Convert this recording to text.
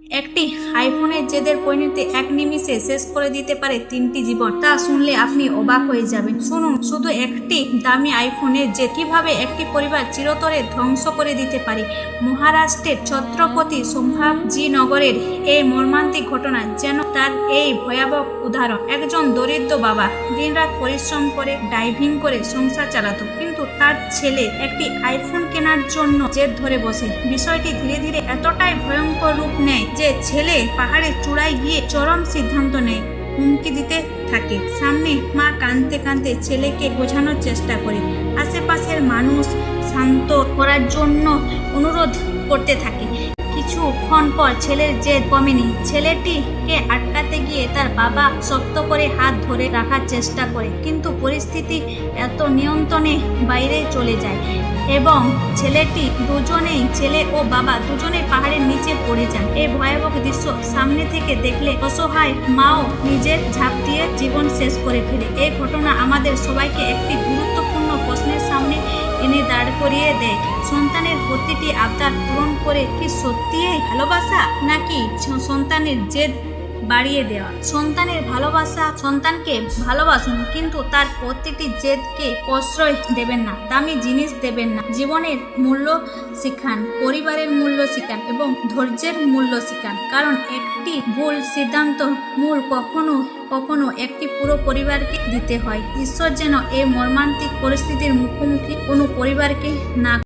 একটি আইফোনের জেদের পরিণতি এক নিমিষে শেষ করে দিতে পারে 3টি জীবন। তা শুনলে আপনি অবাক হয়ে যাবেন। শুনুন, শুধু একটি দামি আইফোনের জেদ কিভাবে একটি পরিবার চিরতরে ধ্বংস করে দিতে পারে। মহারাষ্ট্রের ছত্রপতি সম্ভাজি নগরের এই মর্মান্তিক ঘটনা যেন তার এই ভয়াবহ উদাহরণ। একজন দরিদ্র বাবা দিনরাত পরিশ্রম করে ড্রাইভিং করে সংসার চালাতো, কিন্তু তার ছেলে একটি আইফোন কেনার জন্য জেদ ধরে বসে। বিষয়টি ধীরে ধীরে এতটাই ভয়ঙ্কর রূপ নেয় যে ছেলে পাহাড়ের চূড়ায় গিয়ে চরম সিদ্ধান্ত নেয়, হুমকি দিতে থাকে। সামনে মা কাঁদতে কাঁদতে ছেলেকে বোঝানোর চেষ্টা করে, আশেপাশের মানুষ শান্ত করার জন্য অনুরোধ করতে থাকে। কিছুক্ষণ পর ছেলের জেদ কমেনি। ছেলেটিকে আটকাতে গিয়ে তার বাবা শক্ত করে হাত ধরে রাখার চেষ্টা করে, কিন্তু পরিস্থিতি এত নিয়ন্ত্রণের বাইরে চলে যায় এবং ছেলে ও বাবা দুজনেই পাহাড়ের নিচে পড়ে যান। এই ভয়াবহ দৃশ্য সামনে থেকে দেখলে অসহায় মাও নিজের ঝাঁপ দিয়ে জীবন শেষ করে ফেলে। এই ঘটনা আমাদের সবাইকে একটি গুরুত্বপূর্ণ প্রশ্নের সামনে এনে দাঁড় করিয়ে দেয়। সন্তানের প্রতিটি আবদার পূরণ করে কি সত্যিই ভালোবাসা, নাকি সন্তানের জেদ বাড়িয়ে দেওয়া? সন্তানকে ভালোবাসুন, কিন্তু তার প্রতিটি জেদকে প্রশ্রয় দেবেন না। দামি জিনিস দেবেন না। জীবনের মূল্য শিখান, পরিবারের মূল্য শিখান এবং ধৈর্যের মূল্য শিখান। কারণ একটি ভুল সিদ্ধান্ত মূল কখনো একটি পুরো পরিবারকে দিতে হয়। ঈশ্বর যেন এই মর্মান্তিক পরিস্থিতির মুখোমুখি কোনো পরিবারকে না